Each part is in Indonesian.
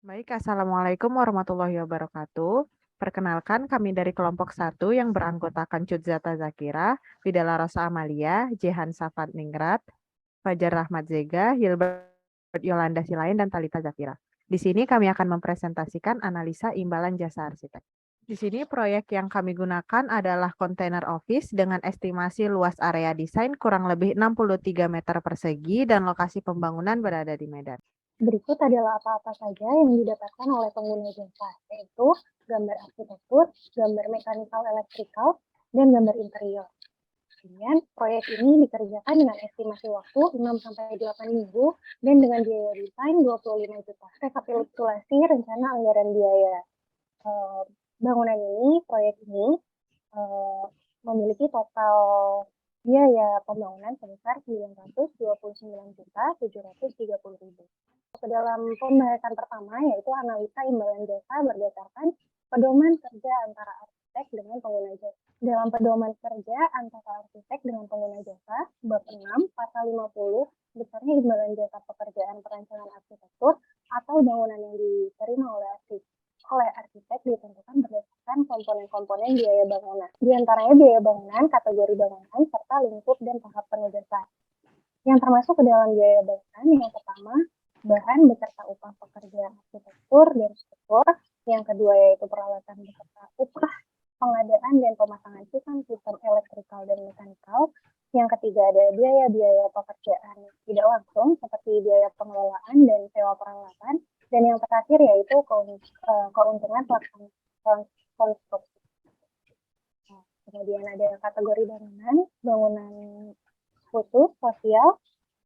Baik, Assalamualaikum warahmatullahi wabarakatuh. Perkenalkan, kami dari kelompok satu yang beranggotakan Cutzata Zakira, Bidala Rosa Amalia, Jehan Safat Ningrat, Fajar Rahmat Zega, Hilbert Yolanda Silain, dan Talita Zakira. Di sini kami akan mempresentasikan analisa imbalan jasa arsitek. Di sini proyek yang kami gunakan adalah kontainer office dengan estimasi luas area desain kurang lebih 63 meter persegi dan lokasi pembangunan berada di Medan. Berikut adalah apa-apa saja yang didapatkan oleh pengguna jasa, yaitu gambar arsitektur, gambar mekanikal elektrikal, dan gambar interior. Kemudian, proyek ini dikerjakan dengan estimasi waktu 6-8 minggu dan dengan biaya desain 25 juta. Rekapitulasi rencana anggaran biaya bangunan ini, proyek ini memiliki total biaya pembangunan sebesar 929.730.000. Ke dalam pembahasan pertama, yaitu analisa imbalan jasa berdasarkan pedoman kerja antara arsitek dengan pengguna jasa. Dalam pedoman kerja antara arsitek dengan pengguna jasa, bab 6, pasal 50, besarnya imbalan jasa pekerjaan perancangan arsitektur atau bangunan yang diterima oleh arsitek ditentukan berdasarkan komponen-komponen biaya bangunan. Di antaranya biaya bangunan, kategori bangunan, serta lingkup dan tahap penugasan. Yang termasuk ke dalam biaya bangunan, yang pertama, bahan beserta upah pekerjaan arsitektur dan struktur. Yang kedua yaitu peralatan beserta upah pengadaan dan pemasangan sistem elektrikal dan mekanikal. Yang ketiga ada biaya-biaya pekerjaan tidak langsung seperti biaya pengelolaan dan sewa peralatan. Dan yang terakhir yaitu keuntungan pelaksanaan konstruksi. Kemudian ada kategori bangunan, bangunan khusus sosial,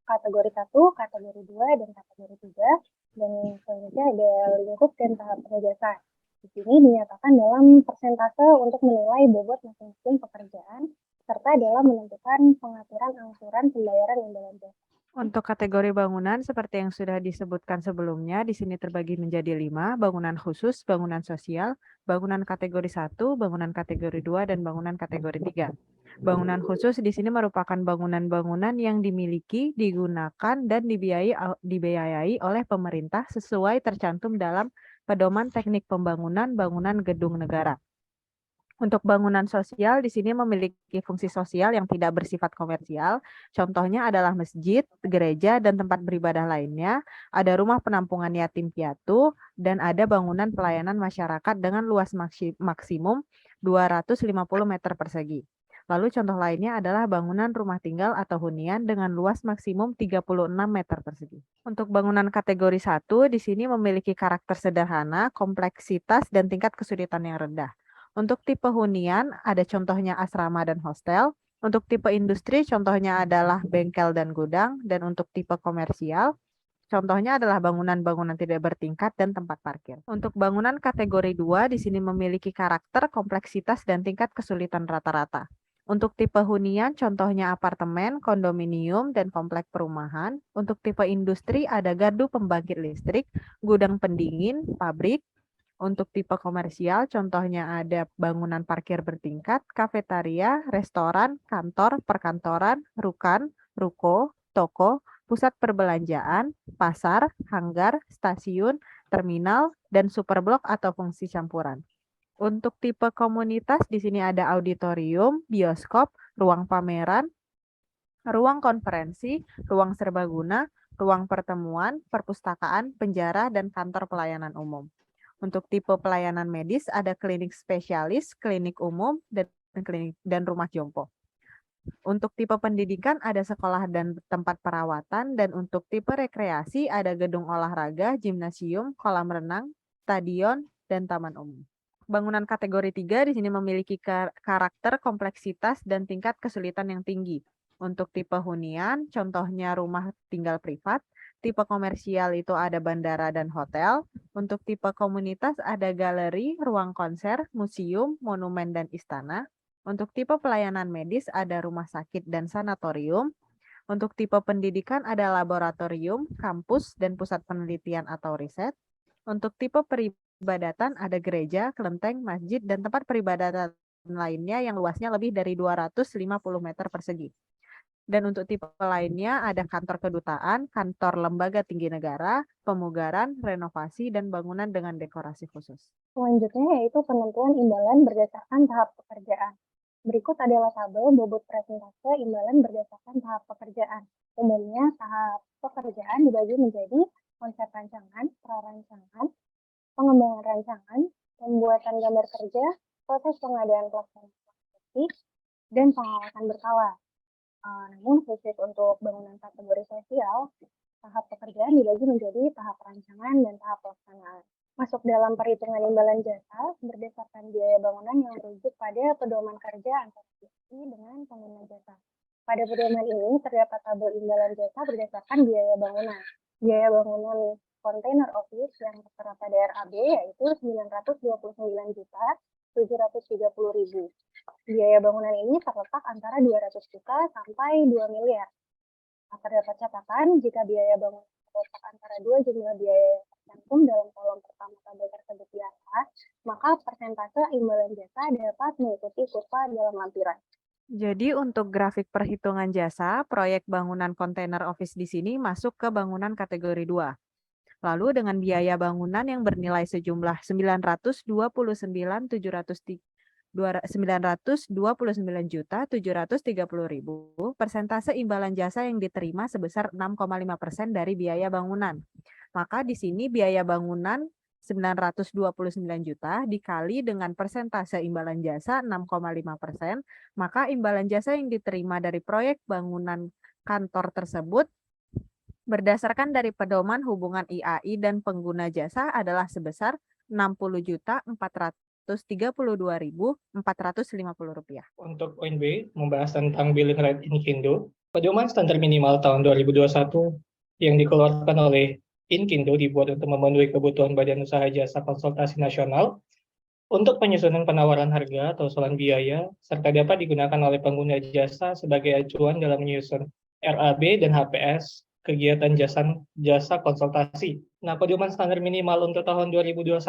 kategori 1, kategori 2, dan kategori 3. Dan selanjutnya ada lingkup dan tahap penugasan. Di sini dinyatakan dalam persentase untuk menilai bobot masing-masing pekerjaan, serta dalam menentukan pengaturan angsuran pembayaran imbalan jasa. Untuk kategori bangunan, seperti yang sudah disebutkan sebelumnya, di sini terbagi menjadi 5, bangunan khusus, bangunan sosial, bangunan kategori 1, bangunan kategori 2, dan bangunan kategori 3. Bangunan khusus di sini merupakan bangunan-bangunan yang dimiliki, digunakan, dan dibiayai oleh pemerintah sesuai tercantum dalam Pedoman Teknik Pembangunan Bangunan Gedung Negara. Untuk bangunan sosial di sini memiliki fungsi sosial yang tidak bersifat komersial. Contohnya adalah masjid, gereja, dan tempat beribadah lainnya. Ada rumah penampungan yatim piatu, dan ada bangunan pelayanan masyarakat dengan luas maksimum 250 meter persegi. Lalu contoh lainnya adalah bangunan rumah tinggal atau hunian dengan luas maksimum 36 meter persegi. Untuk bangunan kategori 1 di sini memiliki karakter sederhana, kompleksitas, dan tingkat kesulitan yang rendah. Untuk tipe hunian, ada contohnya asrama dan hostel. Untuk tipe industri, contohnya adalah bengkel dan gudang. Dan untuk tipe komersial, contohnya adalah bangunan-bangunan tidak bertingkat dan tempat parkir. Untuk bangunan kategori 2, di sini memiliki karakter, kompleksitas, dan tingkat kesulitan rata-rata. Untuk tipe hunian, contohnya apartemen, kondominium, dan komplek perumahan. Untuk tipe industri, ada gardu pembangkit listrik, gudang pendingin, pabrik. Untuk tipe komersial, contohnya ada bangunan parkir bertingkat, kafetaria, restoran, kantor, perkantoran, ruko, toko, pusat perbelanjaan, pasar, hanggar, stasiun, terminal, dan superblok atau fungsi campuran. Untuk tipe komunitas, di sini ada auditorium, bioskop, ruang pameran, ruang konferensi, ruang serbaguna, ruang pertemuan, perpustakaan, penjara, dan kantor pelayanan umum. Untuk tipe pelayanan medis ada klinik spesialis, klinik umum, dan rumah jompo. Untuk tipe pendidikan ada sekolah dan tempat perawatan, dan untuk tipe rekreasi ada gedung olahraga, gimnasium, kolam renang, stadion, dan taman umum. Bangunan kategori 3 di sini memiliki karakter, kompleksitas, dan tingkat kesulitan yang tinggi. Untuk tipe hunian, contohnya rumah tinggal privat. Tipe komersial itu ada bandara dan hotel. Untuk tipe komunitas ada galeri, ruang konser, museum, monumen, dan istana. Untuk tipe pelayanan medis ada rumah sakit dan sanatorium. Untuk tipe pendidikan ada laboratorium, kampus, dan pusat penelitian atau riset. Untuk tipe peribadatan ada gereja, kelenteng, masjid, dan tempat peribadatan lainnya yang luasnya lebih dari 250 meter persegi. Dan untuk tipe lainnya ada kantor kedutaan, kantor lembaga tinggi negara, pemugaran, renovasi, dan bangunan dengan dekorasi khusus. Selanjutnya yaitu penentuan imbalan berdasarkan tahap pekerjaan. Berikut adalah tabel bobot persentase imbalan berdasarkan tahap pekerjaan. Umumnya tahap pekerjaan dibagi menjadi konsep rancangan, prarancangan, pengembangan rancangan, pembuatan gambar kerja, proses pengadaan pelaksanaan konstruksi, dan pengawasan berkala. Namun khusus untuk bangunan kategori sosial, tahap pekerjaan dibagi menjadi tahap rancangan dan tahap pelaksanaan. Masuk dalam perhitungan imbalan jasa berdasarkan biaya bangunan yang merujuk pada pedoman kerja antara BI dengan pengguna jasa. Pada pedoman ini terdapat tabel imbalan jasa berdasarkan biaya bangunan. Biaya bangunan kontainer office yang tertera pada RAB yaitu 929 juta 730.000. Biaya bangunan ini terletak antara 200 juta sampai 2 miliar. Terdapat catatan jika biaya bangunan terletak antara dua jumlah biaya yang tercantum dalam kolom pertama tabel tersebut di atas, maka persentase imbalan jasa dapat mengikuti kurva dalam lampiran. Jadi untuk grafik perhitungan jasa, proyek bangunan kontainer office di sini masuk ke bangunan kategori 2. Lalu dengan biaya bangunan yang bernilai sejumlah 929.730.000, persentase imbalan jasa yang diterima sebesar 6,5% dari biaya bangunan. Maka di sini biaya bangunan 929 juta dikali dengan persentase imbalan jasa 6,5%, maka imbalan jasa yang diterima dari proyek bangunan kantor tersebut berdasarkan dari pedoman hubungan IAI dan pengguna jasa adalah sebesar Rp60.432.450. Untuk poin B, membahas tentang billing rate Inkindo, pedoman standar minimal tahun 2021 yang dikeluarkan oleh Inkindo dibuat untuk memenuhi kebutuhan Badan Usaha Jasa Konsultasi Nasional untuk penyusunan penawaran harga atau usulan biaya, serta dapat digunakan oleh pengguna jasa sebagai acuan dalam menyusun RAB dan HPS kegiatan jasa konsultasi. Nah, pedoman standar minimal untuk tahun 2021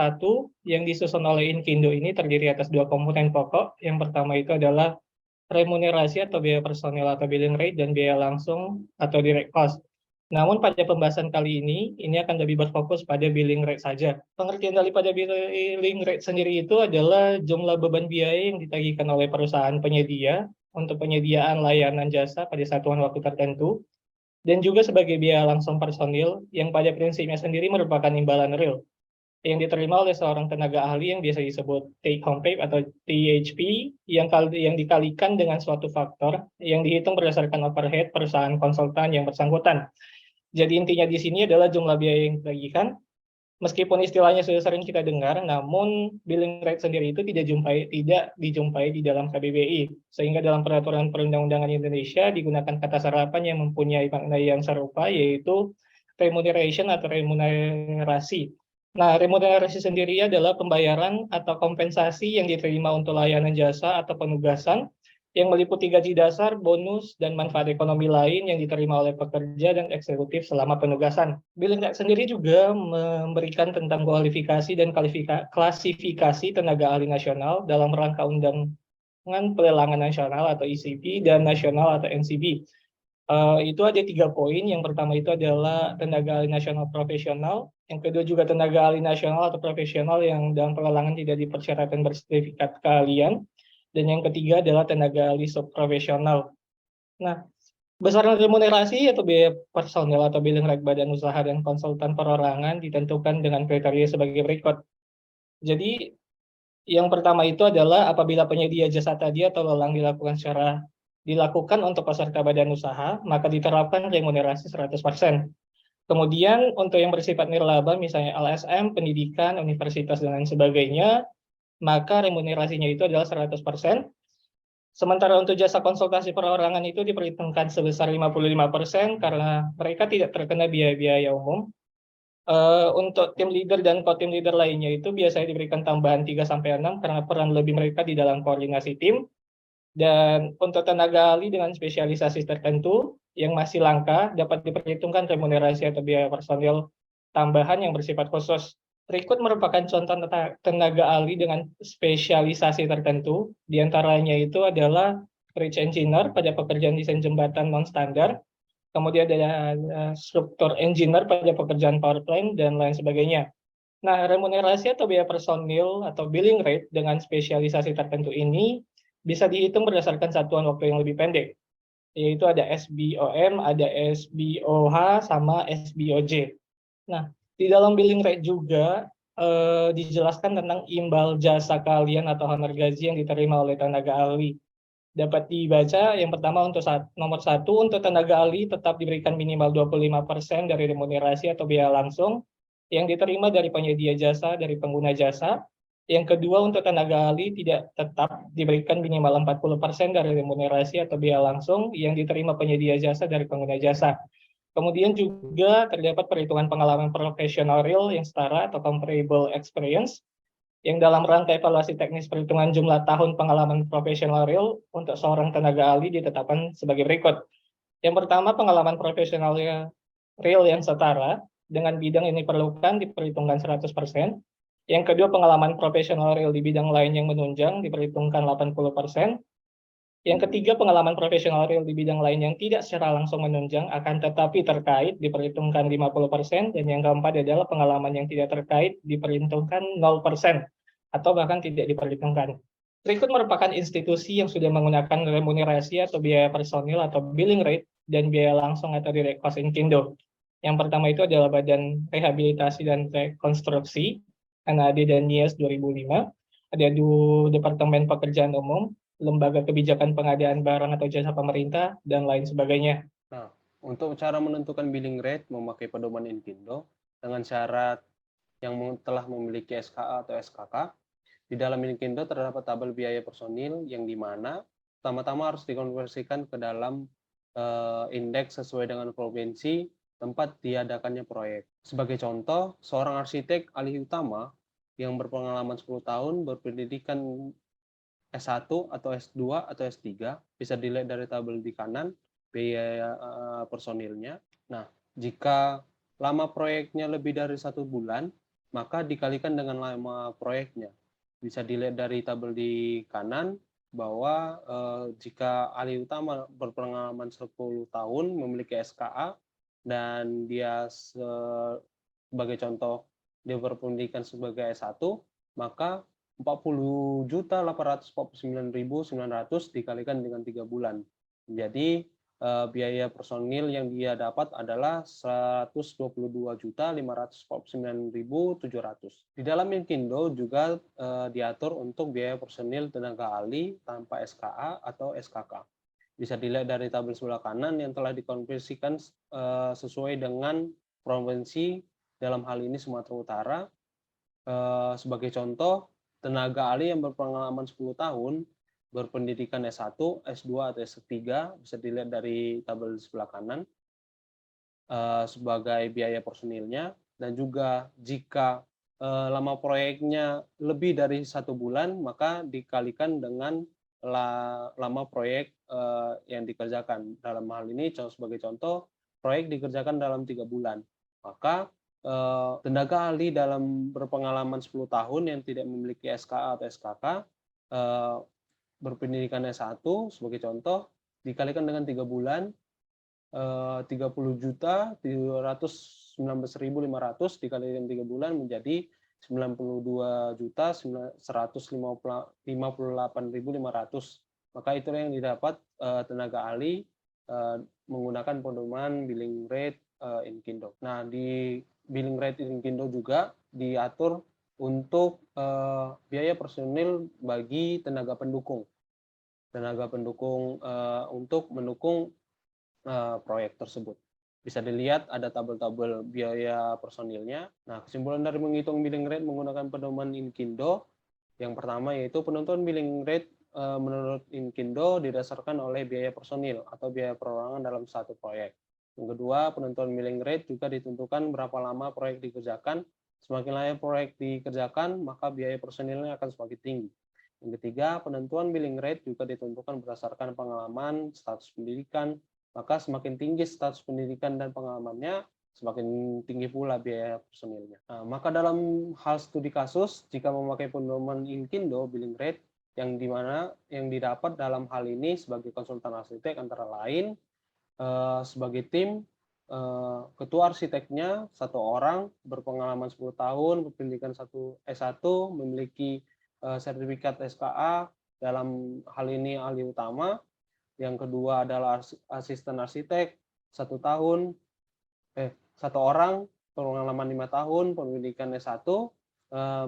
yang disusun oleh Inkindo ini terdiri atas dua komponen pokok. Yang pertama itu adalah remunerasi atau biaya personil atau billing rate dan biaya langsung atau direct cost. Namun pada pembahasan kali ini akan lebih berfokus pada billing rate saja. Pengertian daripada billing rate sendiri itu adalah jumlah beban biaya yang ditagihkan oleh perusahaan penyedia untuk penyediaan layanan jasa pada satuan waktu tertentu, dan juga sebagai biaya langsung personil yang pada prinsipnya sendiri merupakan imbalan real yang diterima oleh seorang tenaga ahli yang biasa disebut take home pay atau THP yang dikalikan dengan suatu faktor yang dihitung berdasarkan overhead perusahaan konsultan yang bersangkutan. Jadi intinya di sini adalah jumlah biaya yang ditagihkan. Meskipun istilahnya sudah sering kita dengar, namun billing rate sendiri itu tidak dijumpai di dalam KBBI. Sehingga dalam peraturan perundang-undangan Indonesia digunakan kata serapan yang mempunyai makna yang serupa, yaitu remuneration atau remunerasi. Nah, remunerasi sendiri adalah pembayaran atau kompensasi yang diterima untuk layanan jasa atau penugasan yang meliputi gaji dasar, bonus, dan manfaat ekonomi lain yang diterima oleh pekerja dan eksekutif selama penugasan. Billing rate sendiri juga memberikan tentang kualifikasi dan klasifikasi tenaga ahli nasional dalam rangka undangan pelelangan nasional atau ECP dan nasional atau NCB. Itu ada 3 poin. Yang pertama itu adalah tenaga ahli nasional profesional. Yang kedua juga tenaga ahli nasional atau profesional yang dalam pelelangan tidak dipersyaratkan bersertifikat keahlian. Dan yang ketiga adalah tenaga ahli subprofesional. Nah, besaran remunerasi atau biaya personil atau billing rate badan usaha dan konsultan perorangan ditentukan dengan kriteria sebagai berikut. Jadi, yang pertama itu adalah apabila penyedia jasa tadi atau lelang dilakukan untuk peserta badan usaha, maka diterapkan remunerasi 100%. Kemudian untuk yang bersifat nirlaba, misalnya LSM, pendidikan, universitas, dan lain sebagainya, maka remunerasinya itu adalah 100%. Sementara untuk jasa konsultasi perorangan itu diperhitungkan sebesar 55% karena mereka tidak terkena biaya-biaya umum. Untuk tim leader dan co-team leader lainnya itu biasanya diberikan tambahan 3-6 karena peran lebih mereka di dalam koordinasi tim. Dan untuk tenaga ahli dengan spesialisasi tertentu yang masih langka dapat diperhitungkan remunerasi atau biaya personil tambahan yang bersifat khusus. Rekrut merupakan contoh tenaga ahli dengan spesialisasi tertentu, diantaranya itu adalah bridge engineer pada pekerjaan desain jembatan non-standar, kemudian ada struktur engineer pada pekerjaan power plant, dan lain sebagainya. Nah, remunerasi atau biaya personil atau billing rate dengan spesialisasi tertentu ini bisa dihitung berdasarkan satuan waktu yang lebih pendek, yaitu ada SBOM, ada SBOH, sama SBOJ. Nah, di dalam billing rate juga dijelaskan tentang imbal jasa kalian atau honor gaji yang diterima oleh tenaga ahli. Dapat dibaca yang pertama untuk nomor 1, untuk tenaga ahli tetap diberikan minimal 25% dari remunerasi atau biaya langsung yang diterima dari penyedia jasa dari pengguna jasa. Yang kedua, untuk tenaga ahli tidak tetap diberikan minimal 40% dari remunerasi atau biaya langsung yang diterima penyedia jasa dari pengguna jasa. Kemudian juga terdapat perhitungan pengalaman profesional real yang setara atau comparable experience, yang dalam rangka evaluasi teknis perhitungan jumlah tahun pengalaman profesional real untuk seorang tenaga ahli ditetapkan sebagai berikut. Yang pertama, pengalaman profesional real yang setara dengan bidang yang diperlukan diperhitungkan 100%. Yang kedua, pengalaman profesional real di bidang lain yang menunjang diperhitungkan 80%. Yang ketiga, pengalaman profesional real di bidang lain yang tidak secara langsung menunjang akan tetapi terkait diperhitungkan 50%, dan yang keempat adalah pengalaman yang tidak terkait diperhitungkan 0% atau bahkan tidak diperhitungkan. Berikut merupakan institusi yang sudah menggunakan remunerasi atau biaya personil atau billing rate dan biaya langsung atau direct cost Inkindo. Yang pertama itu adalah Badan Rehabilitasi dan Rekonstruksi, NAD dan NIAS 2005, ada Departemen Pekerjaan Umum, Lembaga Kebijakan Pengadaan Barang atau Jasa Pemerintah, dan lain sebagainya. Nah, untuk cara menentukan billing rate memakai pedoman Inkindo dengan syarat yang telah memiliki SKA atau SKK, di dalam Inkindo terdapat tabel biaya personil yang di mana pertama-tama harus dikonversikan ke dalam indeks sesuai dengan provinsi tempat diadakannya proyek. Sebagai contoh, seorang arsitek alih utama yang berpengalaman 10 tahun berpendidikan S1 atau S2 atau S3 bisa dilihat dari tabel di kanan biaya personilnya. Nah, jika lama proyeknya lebih dari 1 bulan, maka dikalikan dengan lama proyeknya. Bisa dilihat dari tabel di kanan bahwa jika ahli utama berpengalaman 10 tahun memiliki SKA dan dia sebagai contoh dia berpendidikan sebagai S1, maka 40.849.900 dikalikan dengan 3 bulan. Jadi biaya personil yang dia dapat adalah 122.549.700. Di dalam Inkindo juga diatur untuk biaya personil tenaga ahli tanpa SKA atau SKK. Bisa dilihat dari tabel sebelah kanan yang telah dikonversikan sesuai dengan provinsi, dalam hal ini Sumatera Utara. Sebagai contoh, tenaga ahli yang berpengalaman 10 tahun, berpendidikan S1, S2, atau S3, bisa dilihat dari tabel di sebelah kanan sebagai biaya personilnya. Dan juga jika lama proyeknya lebih dari 1 bulan, maka dikalikan dengan lama proyek yang dikerjakan. Dalam hal ini, sebagai contoh, proyek dikerjakan dalam 3 bulan. Maka tenaga ahli dalam berpengalaman 10 tahun yang tidak memiliki SKA atau SKK, berpendidikan S1 sebagai contoh, dikalikan dengan 3 bulan, 30.719.500 dikalikan 3 bulan menjadi 92.158.500. Maka itulah yang didapat tenaga ahli menggunakan pedoman billing rate Inkindo. Nah, di billing rate Inkindo juga diatur untuk biaya personil bagi tenaga pendukung untuk mendukung proyek tersebut. Bisa dilihat ada tabel-tabel biaya personilnya. Nah, kesimpulan dari menghitung billing rate menggunakan pedoman Inkindo, yang pertama yaitu penentuan billing rate menurut Inkindo didasarkan oleh biaya personil atau biaya perorangan dalam satu proyek. Yang kedua, penentuan billing rate juga ditentukan berapa lama proyek dikerjakan. Semakin lama proyek dikerjakan, maka biaya personilnya akan semakin tinggi. Yang ketiga, penentuan billing rate juga ditentukan berdasarkan pengalaman, status pendidikan. Maka semakin tinggi status pendidikan dan pengalamannya, semakin tinggi pula biaya personilnya. Nah, maka dalam hal studi kasus, jika memakai pedoman Inkindo billing rate, yang dimana yang didapat dalam hal ini sebagai konsultan arsitek antara lain sebagai tim ketua arsiteknya 1 orang berpengalaman 10 tahun, berpendidikan S1, memiliki sertifikat SKA, dalam hal ini ahli utama. Yang kedua adalah asisten arsitek 1 tahun, 1 orang pengalaman 5 tahun, pendidikan S1,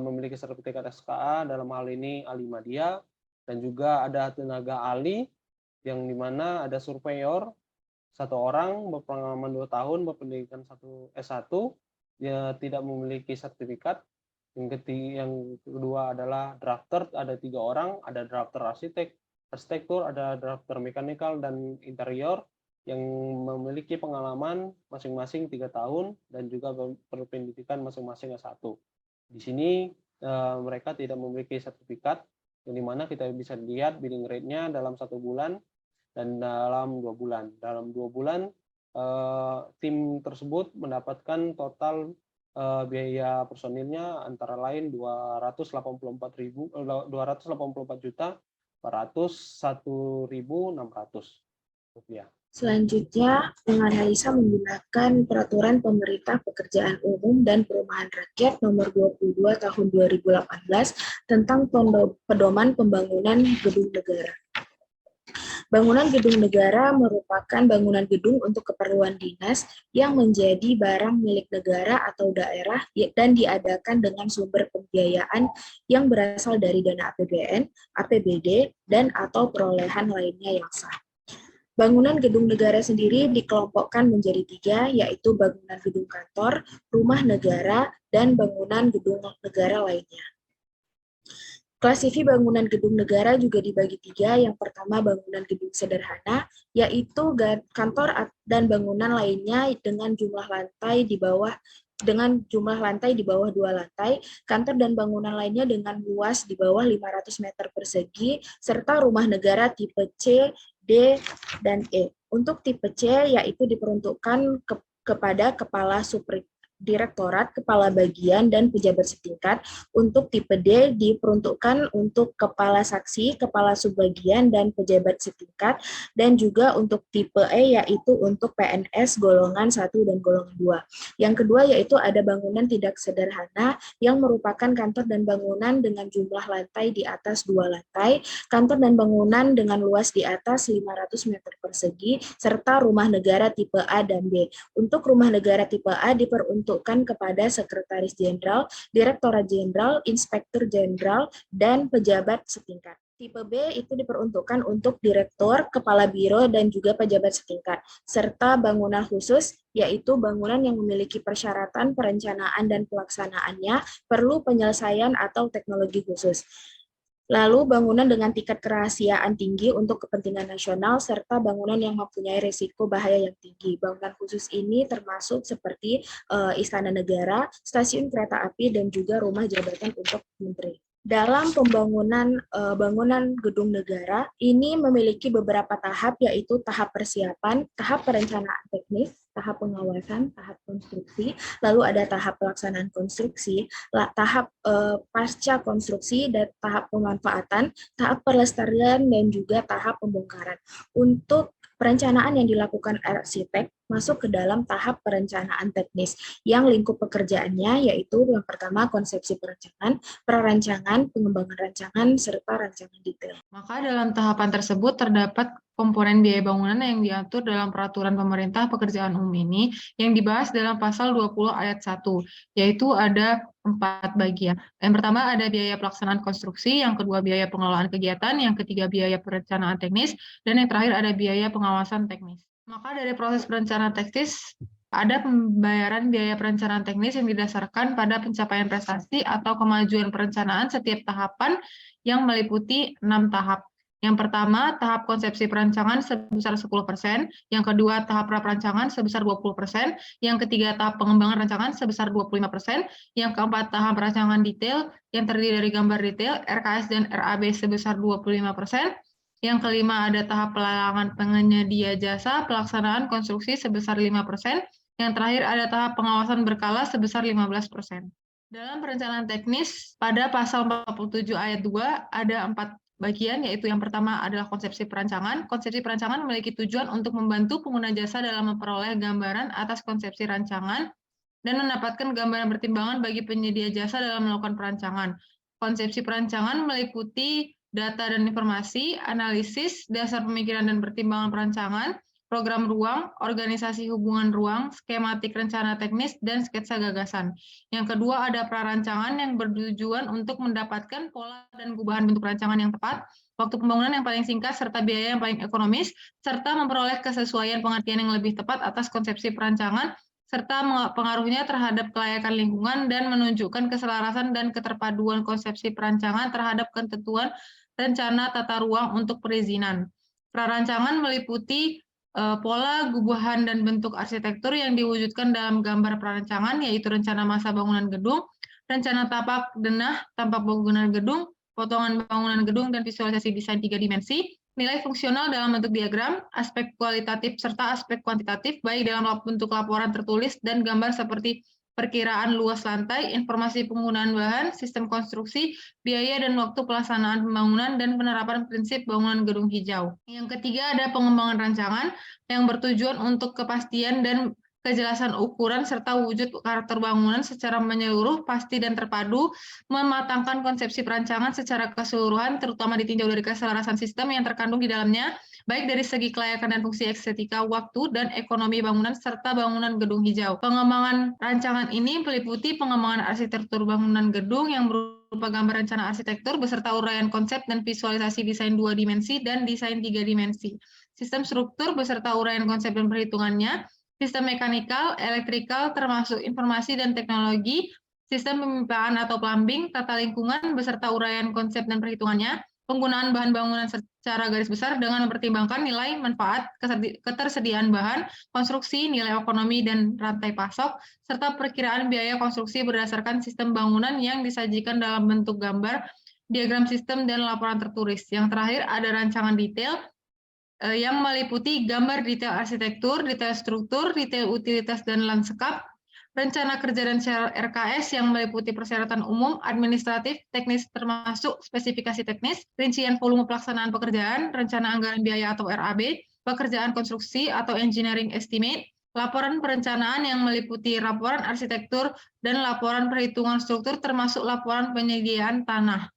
memiliki sertifikat SKA, dalam hal ini ahli media. Dan juga ada tenaga ahli yang dimana ada surveyor 1 orang berpengalaman 2 tahun, berpendidikan S1, dia tidak memiliki sertifikat. Yang kedua adalah drafter, ada 3 orang, ada drafter arsitektur, ada drafter mekanikal dan interior yang memiliki pengalaman masing-masing 3 tahun dan juga berpendidikan masing-masing S1. Di sini mereka tidak memiliki sertifikat, yang dimana kita bisa lihat billing rate-nya dalam 1 bulan dan dalam 2 bulan. Dalam 2 bulan, tim tersebut mendapatkan total biaya personilnya antara lain 284.401.600 rupiah. Selanjutnya, menganalisa menggunakan Peraturan Pemerintah Pekerjaan Umum dan Perumahan Rakyat Nomor 22 Tahun 2018 tentang pedoman pembangunan gedung negara. Bangunan gedung negara merupakan bangunan gedung untuk keperluan dinas yang menjadi barang milik negara atau daerah dan diadakan dengan sumber pembiayaan yang berasal dari dana APBN, APBD, dan atau perolehan lainnya yang sah. Bangunan gedung negara sendiri dikelompokkan menjadi 3, yaitu bangunan gedung kantor, rumah negara, dan bangunan gedung negara lainnya. Klasifik bangunan gedung negara juga dibagi 3. Yang pertama bangunan gedung sederhana, yaitu kantor dan bangunan lainnya dengan jumlah lantai di bawah 2 lantai, kantor dan bangunan lainnya dengan luas di bawah 500 meter persegi, serta rumah negara tipe C, D, dan E. Untuk tipe C yaitu diperuntukkan kepada kepala subdirektorat, kepala bagian, dan pejabat setingkat. Untuk tipe D diperuntukkan untuk kepala saksi, kepala subbagian, dan pejabat setingkat. Dan juga untuk tipe E yaitu untuk PNS golongan 1 dan golongan 2. Yang kedua yaitu ada bangunan tidak sederhana yang merupakan kantor dan bangunan dengan jumlah lantai di atas 2 lantai, kantor dan bangunan dengan luas di atas 500 meter persegi, serta rumah negara tipe A dan B. Untuk rumah negara tipe A diperuntukkan kepada Sekretaris Jenderal, Direktorat Jenderal, Inspektur Jenderal, dan pejabat setingkat. Tipe B itu diperuntukkan untuk direktur, kepala biro, dan juga pejabat setingkat. Serta bangunan khusus, yaitu bangunan yang memiliki persyaratan perencanaan dan pelaksanaannya perlu penyelesaian atau teknologi khusus. Lalu bangunan dengan tingkat kerahasiaan tinggi untuk kepentingan nasional, serta bangunan yang mempunyai risiko bahaya yang tinggi. Bangunan khusus ini termasuk seperti Istana Negara, stasiun kereta api, dan juga rumah jabatan untuk menteri. Dalam pembangunan bangunan gedung negara, ini memiliki beberapa tahap, yaitu tahap persiapan, tahap perencanaan teknis, tahap pengawasan, tahap konstruksi, lalu ada tahap pelaksanaan konstruksi, tahap pasca konstruksi, dan tahap pemanfaatan, tahap pelestarian, dan juga tahap pembongkaran. Untuk perencanaan yang dilakukan arsitek masuk ke dalam tahap perencanaan teknis yang lingkup pekerjaannya yaitu yang pertama konsepsi perencanaan, prarancangan, pengembangan rancangan, serta rancangan detail. Maka dalam tahapan tersebut terdapat komponen biaya bangunan yang diatur dalam Peraturan Pemerintah Pekerjaan Umum ini yang dibahas dalam pasal 20 ayat 1, yaitu ada 4 bagian. Yang pertama ada biaya pelaksanaan konstruksi, yang kedua biaya pengelolaan kegiatan, yang ketiga biaya perencanaan teknis, dan yang terakhir ada biaya pengawasan teknis. Maka dari proses perencanaan teknis, ada pembayaran biaya perencanaan teknis yang didasarkan pada pencapaian prestasi atau kemajuan perencanaan setiap tahapan yang meliputi 6 tahap. Yang pertama, tahap konsepsi perancangan sebesar 10%, yang kedua, tahap praperancangan sebesar 20%, yang ketiga, tahap pengembangan rancangan sebesar 25%, yang keempat, tahap rancangan detail yang terdiri dari gambar detail, RKS dan RAB sebesar 25%, yang kelima, ada tahap pelelangan penyedia jasa, pelaksanaan konstruksi sebesar 5%, yang terakhir ada tahap pengawasan berkala sebesar 15%. Dalam perencanaan teknis, pada pasal 47 ayat 2, ada 4 bagian, yaitu yang pertama adalah konsepsi perancangan. Konsepsi perancangan memiliki tujuan untuk membantu pengguna jasa dalam memperoleh gambaran atas konsepsi rancangan dan mendapatkan gambaran pertimbangan bagi penyedia jasa dalam melakukan perancangan. Konsepsi perancangan meliputi data dan informasi, analisis, dasar pemikiran dan pertimbangan perancangan, program ruang, organisasi hubungan ruang, skematik rencana teknis, dan sketsa gagasan. Yang kedua ada prarancangan yang bertujuan untuk mendapatkan pola dan gubahan bentuk rancangan yang tepat, waktu pembangunan yang paling singkat, serta biaya yang paling ekonomis, serta memperoleh kesesuaian pengertian yang lebih tepat atas konsepsi perancangan, serta pengaruhnya terhadap kelayakan lingkungan dan menunjukkan keselarasan dan keterpaduan konsepsi perancangan terhadap ketentuan rencana tata ruang untuk perizinan. Prarancangan meliputi pola, gubahan, dan bentuk arsitektur yang diwujudkan dalam gambar prarancangan, yaitu rencana masa bangunan gedung, rencana tapak denah tampak bangunan gedung, potongan bangunan gedung, dan visualisasi desain 3 dimensi, nilai fungsional dalam bentuk diagram, aspek kualitatif serta aspek kuantitatif, baik dalam bentuk laporan tertulis dan gambar seperti perkiraan luas lantai, informasi penggunaan bahan, sistem konstruksi, biaya dan waktu pelaksanaan pembangunan, dan penerapan prinsip bangunan gedung hijau. Yang ketiga ada pengembangan rancangan yang bertujuan untuk kepastian dan kejelasan ukuran serta wujud karakter bangunan secara menyeluruh, pasti dan terpadu, mematangkan konsepsi perancangan secara keseluruhan, terutama ditinjau dari keselarasan sistem yang terkandung di dalamnya, baik dari segi kelayakan dan fungsi estetika, waktu, dan ekonomi bangunan, serta bangunan gedung hijau. Pengembangan rancangan ini meliputi pengembangan arsitektur bangunan gedung yang berupa gambar rencana arsitektur beserta uraian konsep dan visualisasi desain 2 dimensi dan desain 3 dimensi. Sistem struktur beserta uraian konsep dan perhitungannya, sistem mekanikal, elektrikal, termasuk informasi dan teknologi, sistem pemipaan atau plumbing, tata lingkungan beserta uraian konsep dan perhitungannya, penggunaan bahan bangunan secara garis besar dengan mempertimbangkan nilai manfaat, ketersediaan bahan, konstruksi, nilai ekonomi, dan rantai pasok, serta perkiraan biaya konstruksi berdasarkan sistem bangunan yang disajikan dalam bentuk gambar, diagram sistem, dan laporan tertulis. Yang terakhir ada rancangan detail, yang meliputi gambar detail arsitektur, detail struktur, detail utilitas dan lanskap, rencana kerja dan RKS yang meliputi persyaratan umum, administratif, teknis termasuk spesifikasi teknis, rincian volume pelaksanaan pekerjaan, rencana anggaran biaya atau RAB, pekerjaan konstruksi atau engineering estimate, laporan perencanaan yang meliputi laporan arsitektur dan laporan perhitungan struktur termasuk laporan penyediaan tanah,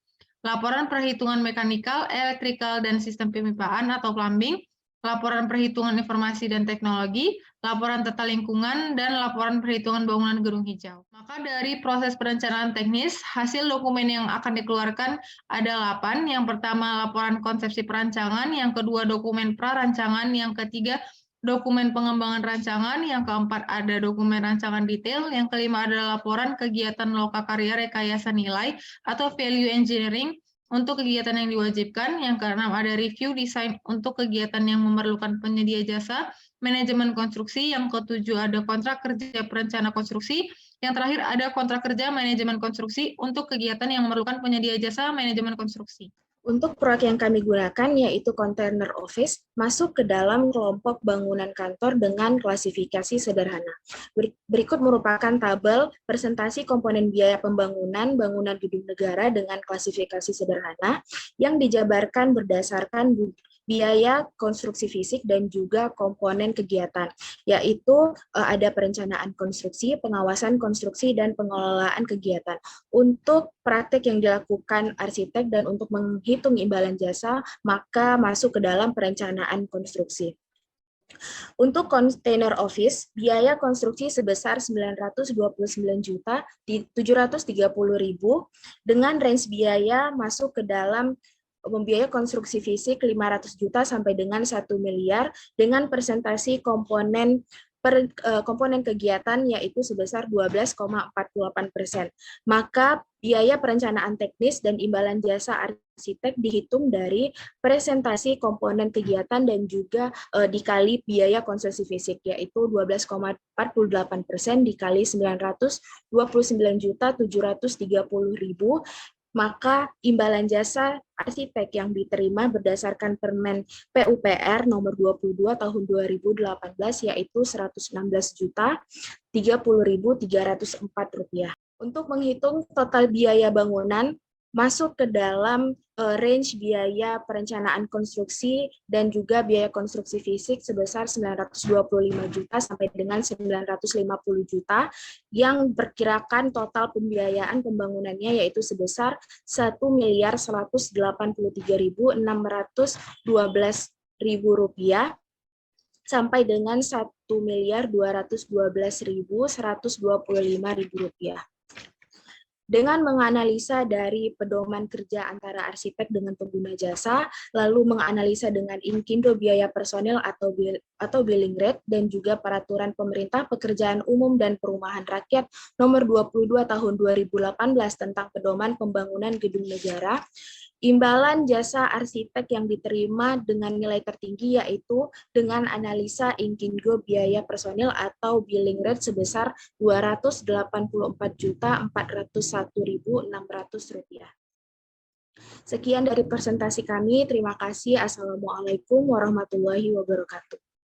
laporan perhitungan mekanikal, elektrikal, dan sistem pemipaan atau plumbing, laporan perhitungan informasi dan teknologi, laporan tata lingkungan, dan laporan perhitungan bangunan gedung hijau. Maka dari proses perencanaan teknis, hasil dokumen yang akan dikeluarkan ada 8. Yang pertama, laporan konsepsi perancangan, yang kedua, dokumen prarancangan, yang ketiga, dokumen pengembangan rancangan, yang keempat ada dokumen rancangan detail, yang kelima adalah laporan kegiatan lokakarya rekayasa nilai atau value engineering untuk kegiatan yang diwajibkan, yang keenam ada review desain untuk kegiatan yang memerlukan penyedia jasa, manajemen konstruksi, yang ketujuh ada kontrak kerja perencana konstruksi, yang terakhir ada kontrak kerja manajemen konstruksi untuk kegiatan yang memerlukan penyedia jasa manajemen konstruksi. Untuk proyek yang kami gunakan yaitu container office masuk ke dalam kelompok bangunan kantor dengan klasifikasi sederhana. Berikut merupakan tabel presentasi komponen biaya pembangunan bangunan gedung negara dengan klasifikasi sederhana yang dijabarkan berdasarkan biaya konstruksi fisik dan juga komponen kegiatan, yaitu ada perencanaan konstruksi, pengawasan konstruksi, dan pengelolaan kegiatan. Untuk praktek yang dilakukan arsitek dan untuk menghitung imbalan jasa, maka masuk ke dalam perencanaan konstruksi. Untuk container office, biaya konstruksi sebesar 929.730.000 dengan range biaya masuk ke dalam membiayai konstruksi fisik 500 juta sampai dengan 1 miliar dengan presentasi komponen kegiatan yaitu sebesar 12,48%. Maka biaya perencanaan teknis dan imbalan jasa arsitek dihitung dari presentasi komponen kegiatan dan juga dikali biaya konstruksi fisik yaitu 12,48% dikali 929.730.000. Maka imbalan jasa arsitek yang diterima berdasarkan Permen PUPR nomor 22 tahun 2018 yaitu Rp116.030.304. Untuk menghitung total biaya bangunan masuk ke dalam range biaya perencanaan konstruksi dan juga biaya konstruksi fisik sebesar 925 juta sampai dengan 950 juta yang perkirakan total pembiayaan pembangunannya yaitu sebesar 1.183.612.000 rupiah sampai dengan 1.212.125.000 rupiah. Dengan menganalisa dari pedoman kerja antara arsitek dengan pengguna jasa, lalu menganalisa dengan inkindo biaya personil atau billing rate, dan juga peraturan pemerintah pekerjaan umum dan perumahan rakyat nomor 22 tahun 2018 tentang pedoman pembangunan gedung negara, imbalan jasa arsitek yang diterima dengan nilai tertinggi yaitu dengan analisa inkindo biaya personil atau billing rate sebesar Rp284.401.600. Sekian dari presentasi kami. Terima kasih. Assalamualaikum warahmatullahi wabarakatuh.